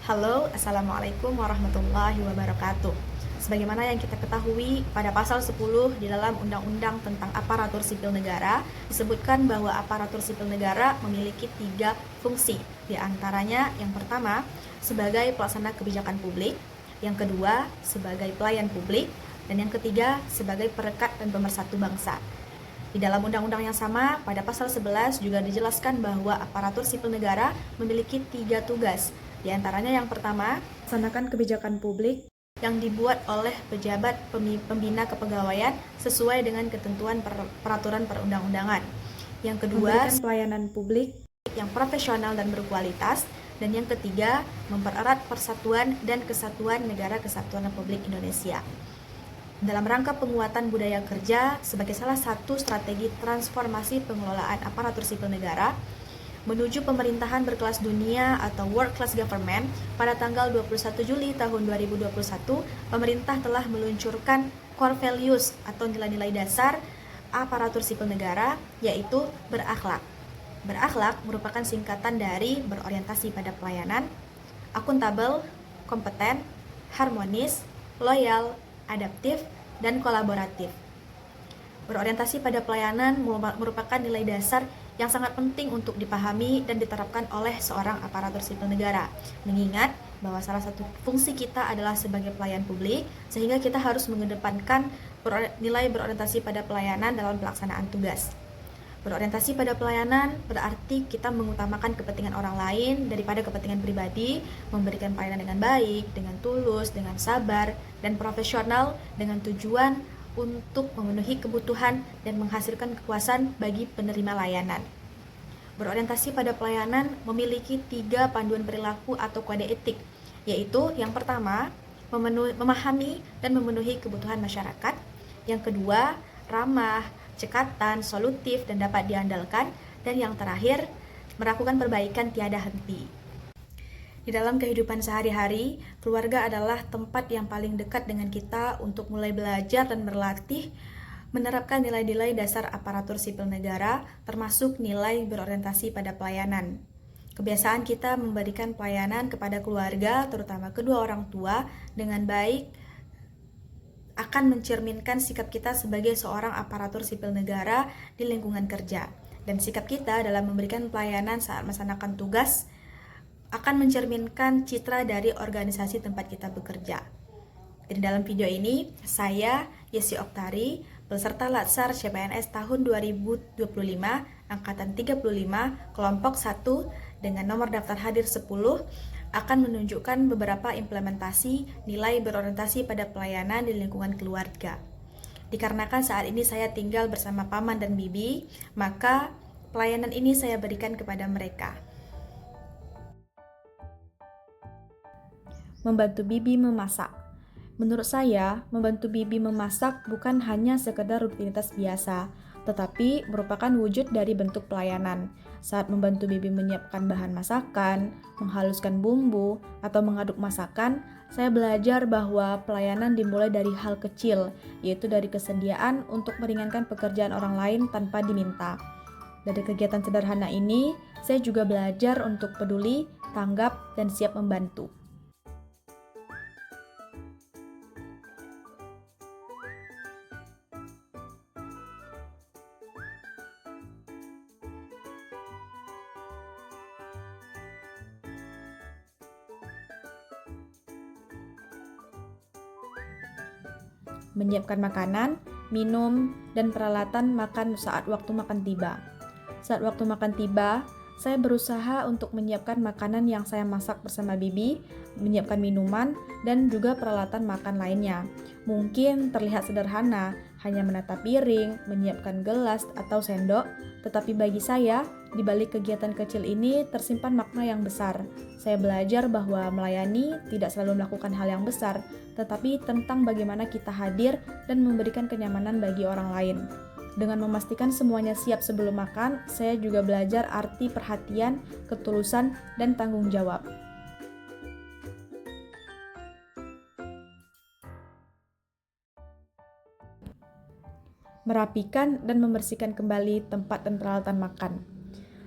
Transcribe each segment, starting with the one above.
Halo, Assalamualaikum warahmatullahi wabarakatuh. Sebagaimana yang kita ketahui, pada pasal 10 di dalam Undang-Undang tentang Aparatur Sipil Negara, disebutkan bahwa aparatur sipil negara memiliki 3 fungsi. Di antaranya, yang pertama, sebagai pelaksana kebijakan publik, yang kedua, sebagai pelayan publik, dan yang ketiga, sebagai perekat dan pemersatu bangsa. Di dalam undang-undang yang sama, pada pasal 11 juga dijelaskan bahwa aparatur sipil negara memiliki 3 tugas. Di antaranya yang pertama, melaksanakan kebijakan publik yang dibuat oleh pejabat pembina kepegawaian sesuai dengan ketentuan peraturan perundang-undangan. Yang kedua, memberikan pelayanan publik yang profesional dan berkualitas. Dan yang ketiga, mempererat persatuan dan kesatuan Negara Kesatuan Republik Indonesia. Dalam rangka penguatan budaya kerja sebagai salah satu strategi transformasi pengelolaan aparatur sipil negara menuju pemerintahan berkelas dunia atau World Class Government, pada tanggal 21 Juli tahun 2021, pemerintah telah meluncurkan core values atau nilai-nilai dasar aparatur sipil negara, yaitu berakhlak. Berakhlak merupakan singkatan dari berorientasi pada pelayanan, akuntabel, kompeten, harmonis, loyal, adaptif, dan kolaboratif. Berorientasi pada pelayanan merupakan nilai dasar yang sangat penting untuk dipahami dan diterapkan oleh seorang aparatur sipil negara. Mengingat bahwa salah satu fungsi kita adalah sebagai pelayan publik, sehingga kita harus mengedepankan nilai berorientasi pada pelayanan dalam pelaksanaan tugas. Berorientasi pada pelayanan berarti kita mengutamakan kepentingan orang lain daripada kepentingan pribadi, memberikan pelayanan dengan baik, dengan tulus, dengan sabar, dan profesional dengan tujuan untuk memenuhi kebutuhan dan menghasilkan kepuasan bagi penerima layanan. Berorientasi pada pelayanan memiliki 3 panduan perilaku atau kode etik, yaitu yang pertama, memahami dan memenuhi kebutuhan masyarakat. Yang kedua, ramah, cekatan, solutif, dan dapat diandalkan. Dan yang terakhir, melakukan perbaikan tiada henti. Di dalam kehidupan sehari-hari, keluarga adalah tempat yang paling dekat dengan kita untuk mulai belajar dan berlatih menerapkan nilai-nilai dasar aparatur sipil negara, termasuk nilai berorientasi pada pelayanan. Kebiasaan kita memberikan pelayanan kepada keluarga, terutama kedua orang tua, dengan baik akan mencerminkan sikap kita sebagai seorang aparatur sipil negara di lingkungan kerja. Dan sikap kita dalam memberikan pelayanan saat melaksanakan tugas akan mencerminkan citra dari organisasi tempat kita bekerja. Di dalam video ini, saya, Yesi Oktari, peserta Latsar CPNS tahun 2025, Angkatan 35, kelompok 1, dengan nomor daftar hadir 10, akan menunjukkan beberapa implementasi nilai berorientasi pada pelayanan di lingkungan keluarga. Dikarenakan saat ini saya tinggal bersama paman dan bibi, maka pelayanan ini saya berikan kepada mereka. Membantu bibi memasak. Menurut saya, membantu bibi memasak bukan hanya sekedar rutinitas biasa, tetapi merupakan wujud dari bentuk pelayanan. Saat membantu bibi menyiapkan bahan masakan, menghaluskan bumbu, atau mengaduk masakan, saya belajar bahwa pelayanan dimulai dari hal kecil, yaitu dari kesediaan untuk meringankan pekerjaan orang lain tanpa diminta. Dari kegiatan sederhana ini, saya juga belajar untuk peduli, tanggap, dan siap membantu. Menyiapkan makanan, minum, dan peralatan makan saat waktu makan tiba. Saat waktu makan tiba, saya berusaha untuk menyiapkan makanan yang saya masak bersama bibi, menyiapkan minuman, dan juga peralatan makan lainnya. Mungkin terlihat sederhana, hanya menata piring, menyiapkan gelas atau sendok, tetapi bagi saya, di balik kegiatan kecil ini tersimpan makna yang besar. Saya belajar bahwa melayani tidak selalu melakukan hal yang besar, tetapi tentang bagaimana kita hadir dan memberikan kenyamanan bagi orang lain. Dengan memastikan semuanya siap sebelum makan, saya juga belajar arti perhatian, ketulusan, dan tanggung jawab. Merapikan dan membersihkan kembali tempat dan peralatan makan.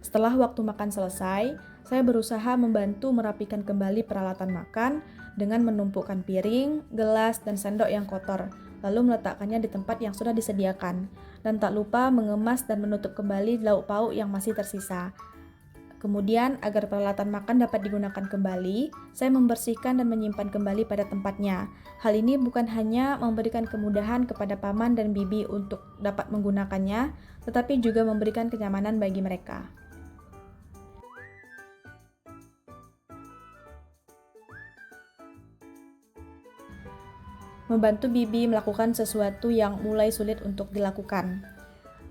Setelah waktu makan selesai, Saya berusaha membantu merapikan kembali peralatan makan dengan menumpukan piring, gelas, dan sendok yang kotor, lalu meletakkannya di tempat yang sudah disediakan. Dan tak lupa mengemas dan menutup kembali lauk pauk yang masih tersisa. Kemudian, agar peralatan makan dapat digunakan kembali, saya membersihkan dan menyimpan kembali pada tempatnya. Hal ini bukan hanya memberikan kemudahan kepada paman dan bibi untuk dapat menggunakannya, tetapi juga memberikan kenyamanan bagi mereka. Membantu bibi melakukan sesuatu yang mulai sulit untuk dilakukan.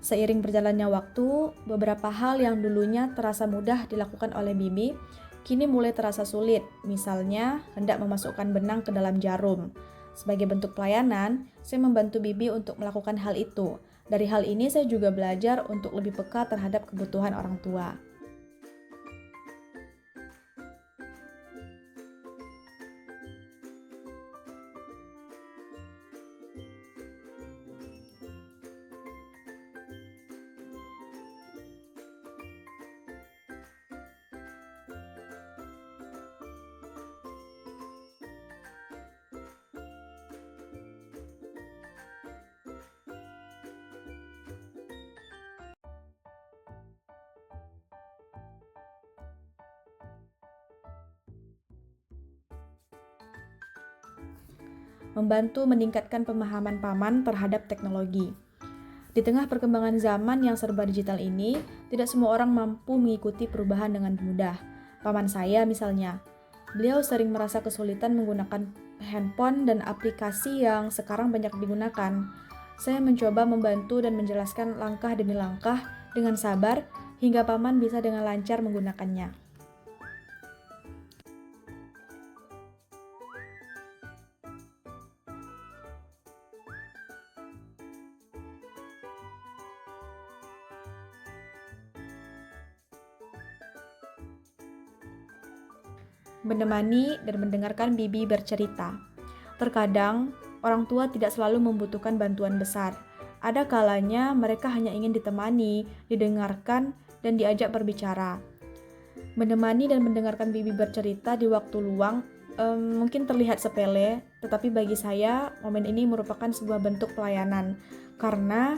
Seiring berjalannya waktu, beberapa hal yang dulunya terasa mudah dilakukan oleh bibi, kini mulai terasa sulit. Misalnya, hendak memasukkan benang ke dalam jarum. Sebagai bentuk pelayanan, saya membantu bibi untuk melakukan hal itu. Dari hal ini, saya juga belajar untuk lebih peka terhadap kebutuhan orang tua. Membantu meningkatkan pemahaman paman terhadap teknologi. Di tengah perkembangan zaman yang serba digital ini, tidak semua orang mampu mengikuti perubahan dengan mudah. Paman saya misalnya, beliau sering merasa kesulitan menggunakan handphone dan aplikasi yang sekarang banyak digunakan. Saya mencoba membantu dan menjelaskan langkah demi langkah dengan sabar hingga paman bisa dengan lancar menggunakannya. Menemani dan mendengarkan bibi bercerita. Terkadang, orang tua tidak selalu membutuhkan bantuan besar. Ada kalanya mereka hanya ingin ditemani, didengarkan, dan diajak berbicara. Menemani dan mendengarkan bibi bercerita di waktu luang mungkin terlihat sepele, tetapi bagi saya, momen ini merupakan sebuah bentuk pelayanan. Karena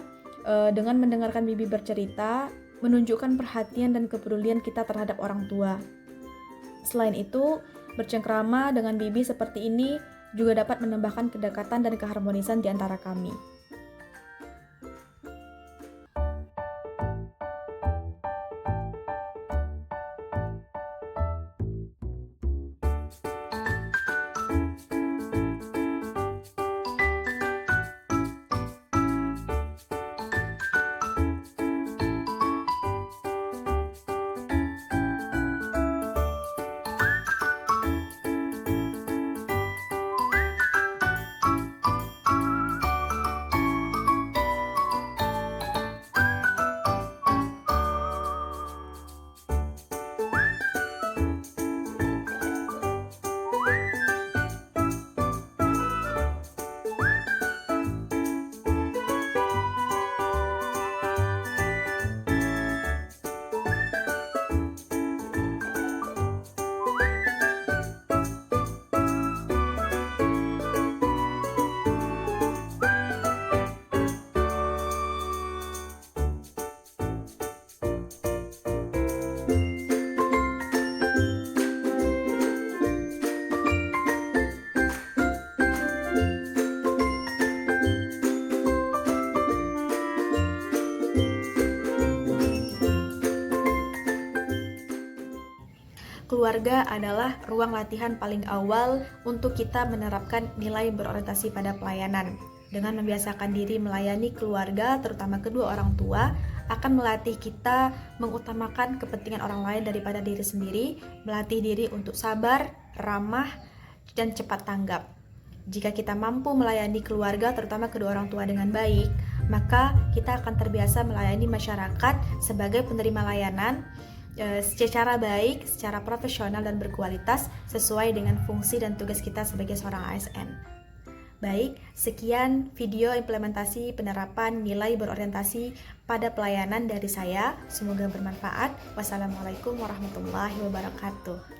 dengan mendengarkan bibi bercerita, menunjukkan perhatian dan kepedulian kita terhadap orang tua. Selain itu, bercengkrama dengan bibi seperti ini juga dapat menambahkan kedekatan dan keharmonisan di antara kami. Keluarga adalah ruang latihan paling awal untuk kita menerapkan nilai berorientasi pada pelayanan. Dengan membiasakan diri melayani keluarga, terutama kedua orang tua, akan melatih kita mengutamakan kepentingan orang lain daripada diri sendiri, melatih diri untuk sabar, ramah, dan cepat tanggap. Jika kita mampu melayani keluarga, terutama kedua orang tua dengan baik, maka kita akan terbiasa melayani masyarakat sebagai penerima layanan secara baik, secara profesional dan berkualitas sesuai dengan fungsi dan tugas kita sebagai seorang ASN. Baik, sekian video implementasi penerapan nilai berorientasi pada pelayanan dari saya. Semoga bermanfaat. Wassalamualaikum warahmatullahi wabarakatuh.